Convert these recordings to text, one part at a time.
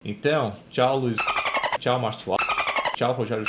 Então, tchau Luiz, tchau Márcio, tchau Rogério.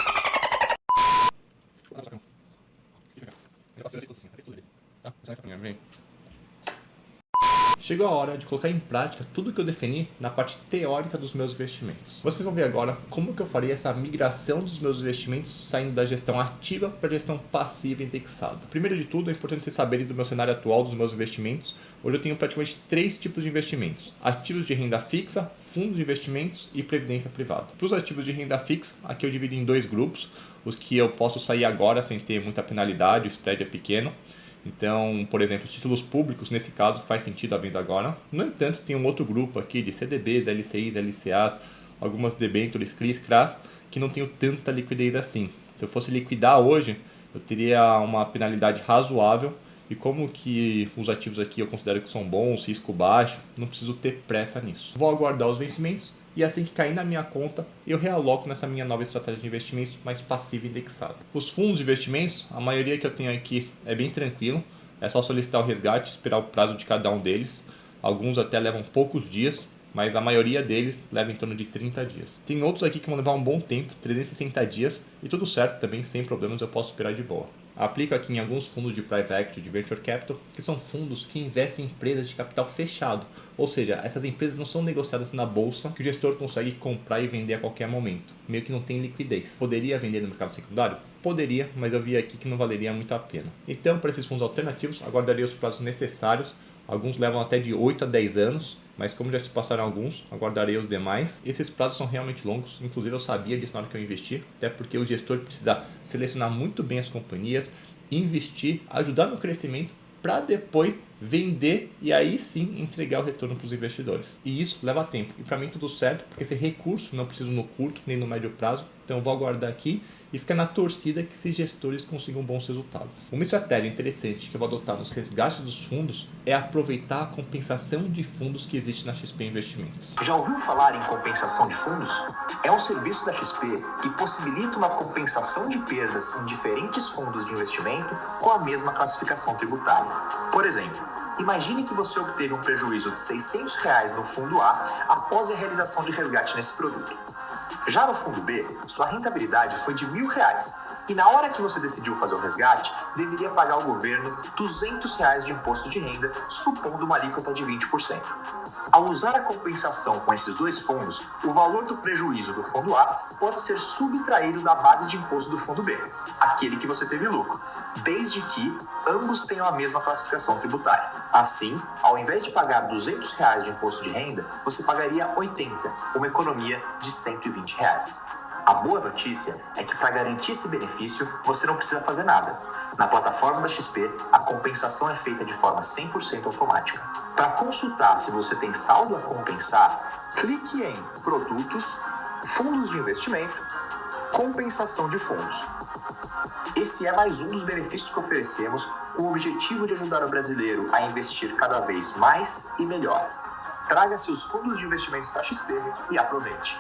Chegou a hora de colocar em prática tudo que eu defini na parte teórica dos meus investimentos. Vocês vão ver agora como que eu faria essa migração dos meus investimentos saindo da gestão ativa para a gestão passiva indexada. Primeiro de tudo, é importante vocês saberem do meu cenário atual dos meus investimentos. Hoje eu tenho praticamente 3 tipos de investimentos: ativos de renda fixa, fundos de investimentos e previdência privada. Para os ativos de renda fixa, aqui eu divido em 2 grupos: os que eu posso sair agora sem ter muita penalidade, o spread é pequeno. Então, por exemplo, os títulos públicos, nesse caso, faz sentido a venda agora. No entanto, tem um outro grupo aqui de CDBs, LCIs, LCAs, algumas debêntures, CRIs, CRAs, que não tenho tanta liquidez assim. Se eu fosse liquidar hoje, eu teria uma penalidade razoável. E como que os ativos aqui eu considero que são bons, risco baixo, não preciso ter pressa nisso. Vou aguardar os vencimentos e assim que cair na minha conta, eu realoco nessa minha nova estratégia de investimentos mais passiva e indexada. Os fundos de investimentos, a maioria que eu tenho aqui é bem tranquilo. É só solicitar o resgate, esperar o prazo de cada um deles. Alguns até levam poucos dias, mas a maioria deles leva em torno de 30 dias. Tem outros aqui que vão levar um bom tempo, 360 dias, e tudo certo também, sem problemas, eu posso esperar de boa. Aplico aqui em alguns fundos de Private Equity, de Venture Capital, que são fundos que investem em empresas de capital fechado. Ou seja, essas empresas não são negociadas na bolsa, que o gestor consegue comprar e vender a qualquer momento. Meio que não tem liquidez. Poderia vender no mercado secundário? Poderia, mas eu vi aqui que não valeria muito a pena. Então, para esses fundos alternativos, aguardaria os prazos necessários. Alguns levam até de 8 a 10 anos. Mas como já se passaram alguns, aguardarei os demais. Esses prazos são realmente longos, inclusive eu sabia disso na hora que eu investi, até porque o gestor precisa selecionar muito bem as companhias, investir, ajudar no crescimento, para depois vender e aí sim entregar o retorno para os investidores. E isso leva tempo. E para mim tudo certo, porque esse recurso não preciso no curto nem no médio prazo, então eu vou aguardar aqui e ficar na torcida que esses gestores consigam bons resultados. Uma estratégia interessante que eu vou adotar nos resgates dos fundos é aproveitar a compensação de fundos que existe na XP Investimentos. Já ouviu falar em compensação de fundos? É um serviço da XP que possibilita uma compensação de perdas em diferentes fundos de investimento com a mesma classificação tributária. Por exemplo, imagine que você obteve um prejuízo de R$600 no fundo A após a realização de resgate nesse produto. Já no fundo B, sua rentabilidade foi de R$1.000 e na hora que você decidiu fazer o resgate, deveria pagar ao governo R$200 de imposto de renda, supondo uma alíquota de 20%. Ao usar a compensação com esses dois fundos, o valor do prejuízo do fundo A pode ser subtraído da base de imposto do fundo B, aquele que você teve lucro, desde que ambos tenham a mesma classificação tributária. Assim, ao invés de pagar R$200 de imposto de renda, você pagaria 80, uma economia de R$120. A boa notícia é que para garantir esse benefício, você não precisa fazer nada. Na plataforma da XP, a compensação é feita de forma 100% automática. Para consultar se você tem saldo a compensar, clique em Produtos, Fundos de Investimento, Compensação de Fundos. Esse é mais um dos benefícios que oferecemos com o objetivo de ajudar o brasileiro a investir cada vez mais e melhor. Traga seus fundos de investimentos para a XP e aproveite.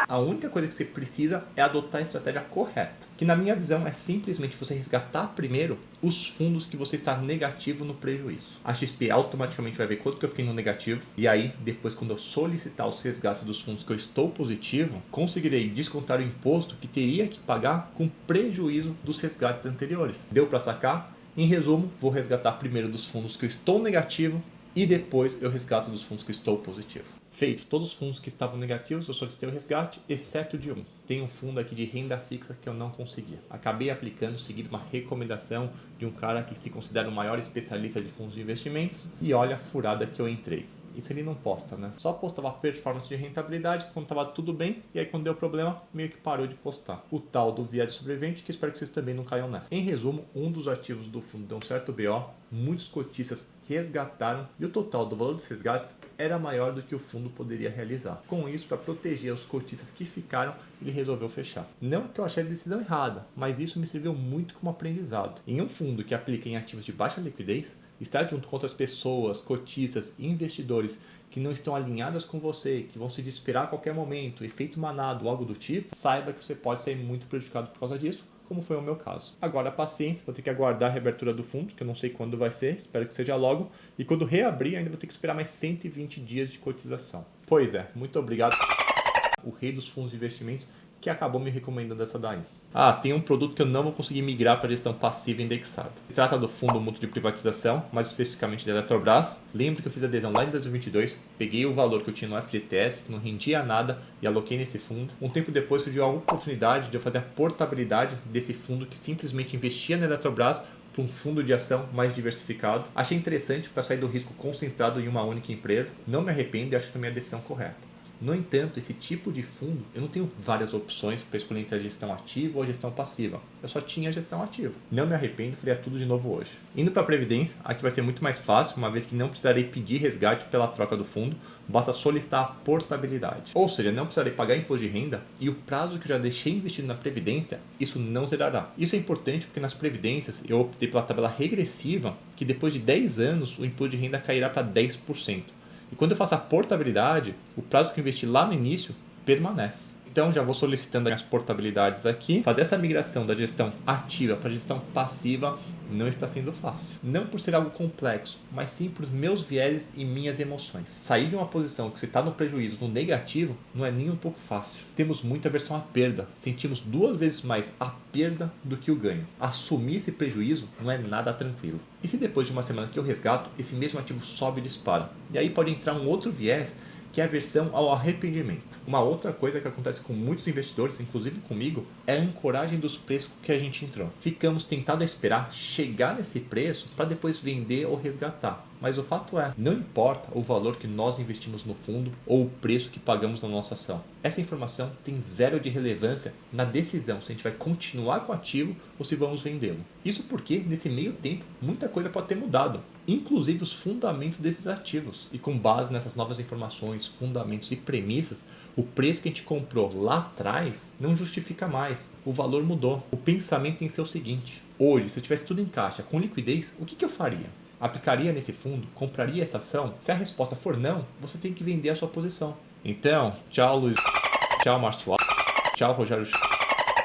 A única coisa que você precisa é adotar a estratégia correta, que na minha visão é simplesmente você resgatar primeiro os fundos que você está negativo no prejuízo. A XP automaticamente vai ver quanto que eu fiquei no negativo e aí depois quando eu solicitar os resgates dos fundos que eu estou positivo, conseguirei descontar o imposto que teria que pagar com prejuízo dos resgates anteriores. Deu para sacar? Em resumo, vou resgatar primeiro dos fundos que eu estou negativo e depois eu resgato dos fundos que estou positivo. Feito todos os fundos que estavam negativos, eu solicitei o resgate, exceto de um. Tem um fundo aqui de renda fixa que eu não consegui. Acabei aplicando, seguindo uma recomendação de um cara que se considera o maior especialista de fundos de investimentos e olha a furada que eu entrei. Isso ele não posta, né? Só postava performance de rentabilidade quando estava tudo bem e aí quando deu problema, meio que parou de postar. O tal do viés de sobrevivente, que espero que vocês também não caiam nessa. Em resumo, um dos ativos do fundo deu um certo BO, muitos cotistas resgataram e o total do valor dos resgates era maior do que o fundo poderia realizar. Com isso, para proteger os cotistas que ficaram, ele resolveu fechar. Não que eu achei a decisão errada, mas isso me serviu muito como aprendizado. Em um fundo que aplica em ativos de baixa liquidez, estar junto com outras pessoas, cotistas, investidores que não estão alinhadas com você, que vão se desesperar a qualquer momento, efeito manado, algo do tipo, saiba que você pode ser muito prejudicado por causa disso, como foi o meu caso. Agora, paciência, vou ter que aguardar a reabertura do fundo, que eu não sei quando vai ser, espero que seja logo. E quando reabrir, ainda vou ter que esperar mais 120 dias de cotização. Pois é, muito obrigado, o rei dos fundos de investimentos, que acabou me recomendando essa daí. Tem um produto que eu não vou conseguir migrar para gestão passiva indexada. Se trata do Fundo Mútuo de Privatização, mais especificamente da Eletrobras. Lembro que eu fiz adesão lá em 2022, peguei o valor que eu tinha no FGTS, que não rendia nada, e aloquei nesse fundo. Um tempo depois surgiu a oportunidade de eu fazer a portabilidade desse fundo que simplesmente investia na Eletrobras para um fundo de ação mais diversificado. Achei interessante para sair do risco concentrado em uma única empresa. Não me arrependo e acho que tomei a decisão correta. No entanto, esse tipo de fundo, eu não tenho várias opções para escolher entre a gestão ativa ou a gestão passiva. Eu só tinha a gestão ativa. Não me arrependo, faria tudo de novo hoje. Indo para a Previdência, aqui vai ser muito mais fácil, uma vez que não precisarei pedir resgate pela troca do fundo, basta solicitar a portabilidade. Ou seja, não precisarei pagar imposto de renda e o prazo que eu já deixei investido na Previdência, isso não zerará. Isso é importante porque nas Previdências eu optei pela tabela regressiva, que depois de 10 anos o imposto de renda cairá para 10%. E quando eu faço a portabilidade, o prazo que eu investi lá no início permanece. Então já vou solicitando as portabilidades aqui. Fazer essa migração da gestão ativa para a gestão passiva não está sendo fácil. Não por ser algo complexo, mas sim por meus vieses e minhas emoções. Sair de uma posição que você está no prejuízo, no negativo, não é nem um pouco fácil. Temos muita aversão à perda. Sentimos 2 vezes mais a perda do que o ganho. Assumir esse prejuízo não é nada tranquilo. E se depois de uma semana que eu resgato, esse mesmo ativo sobe e dispara? E aí pode entrar um outro viés, que é a aversão ao arrependimento. Uma outra coisa que acontece com muitos investidores, inclusive comigo, é a ancoragem dos preços que a gente entrou. Ficamos tentados a esperar chegar nesse preço para depois vender ou resgatar. Mas o fato é, não importa o valor que nós investimos no fundo ou o preço que pagamos na nossa ação. Essa informação tem zero de relevância na decisão se a gente vai continuar com o ativo ou se vamos vendê-lo. Isso porque, nesse meio tempo, muita coisa pode ter mudado, inclusive os fundamentos desses ativos. E com base nessas novas informações, fundamentos e premissas, o preço que a gente comprou lá atrás não justifica mais. O valor mudou. O pensamento tem que ser o seguinte: hoje, se eu tivesse tudo em caixa, com liquidez, o que eu faria? Aplicaria nesse fundo? Compraria essa ação? Se a resposta for não, você tem que vender a sua posição. Então, tchau Luiz, tchau Márcio, tchau Rogério.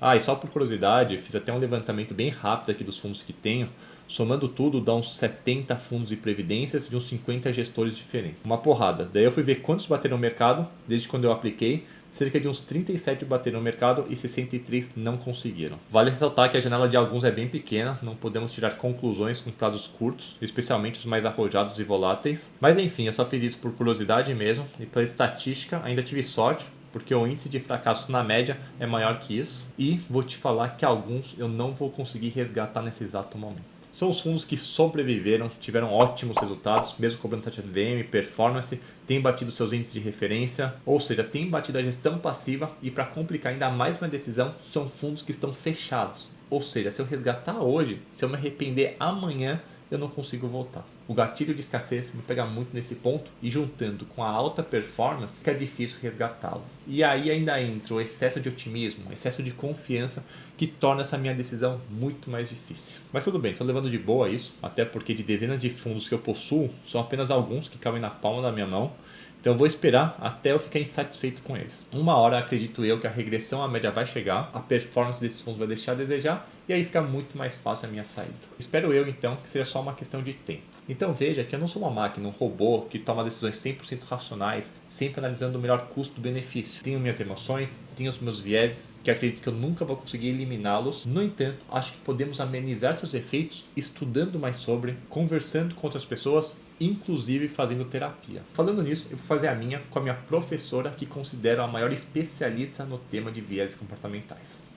E só por curiosidade, fiz até um levantamento bem rápido aqui dos fundos que tenho. Somando tudo, dá uns 70 fundos e previdências de uns 50 gestores diferentes. Uma porrada. Daí eu fui ver quantos bateram no mercado, desde quando eu apliquei. Cerca de uns 37 bateram no mercado e 63 não conseguiram. Vale ressaltar que a janela de alguns é bem pequena, não podemos tirar conclusões com prazos curtos, especialmente os mais arrojados e voláteis. Mas enfim, eu só fiz isso por curiosidade mesmo, e pela estatística ainda tive sorte, porque o índice de fracasso na média é maior que isso. E vou te falar que alguns eu não vou conseguir resgatar nesse exato momento. São os fundos que sobreviveram, tiveram ótimos resultados, mesmo cobrando taxa de DM, performance, têm batido seus índices de referência, ou seja, têm batido a gestão passiva e, para complicar ainda mais uma decisão, são fundos que estão fechados. Ou seja, se eu resgatar hoje, se eu me arrepender amanhã, eu não consigo voltar. O gatilho de escassez me pega muito nesse ponto e, juntando com a alta performance, fica difícil resgatá-lo. E aí ainda entra o excesso de otimismo, o excesso de confiança, que torna essa minha decisão muito mais difícil. Mas tudo bem, estou levando de boa isso, até porque de dezenas de fundos que eu possuo, são apenas alguns que cabem na palma da minha mão. Então eu vou esperar até eu ficar insatisfeito com eles. Uma hora acredito eu que a regressão à média vai chegar, a performance desses fundos vai deixar a desejar e aí fica muito mais fácil a minha saída. Espero eu então que seja só uma questão de tempo. Então veja que eu não sou uma máquina, um robô que toma decisões 100% racionais, sempre analisando o melhor custo-benefício. Tenho minhas emoções, tenho os meus vieses, que acredito que eu nunca vou conseguir eliminá-los. No entanto, acho que podemos amenizar seus efeitos estudando mais sobre, conversando com outras pessoas, inclusive fazendo terapia. Falando nisso, eu vou fazer a minha com a minha professora, que considero a maior especialista no tema de vieses comportamentais.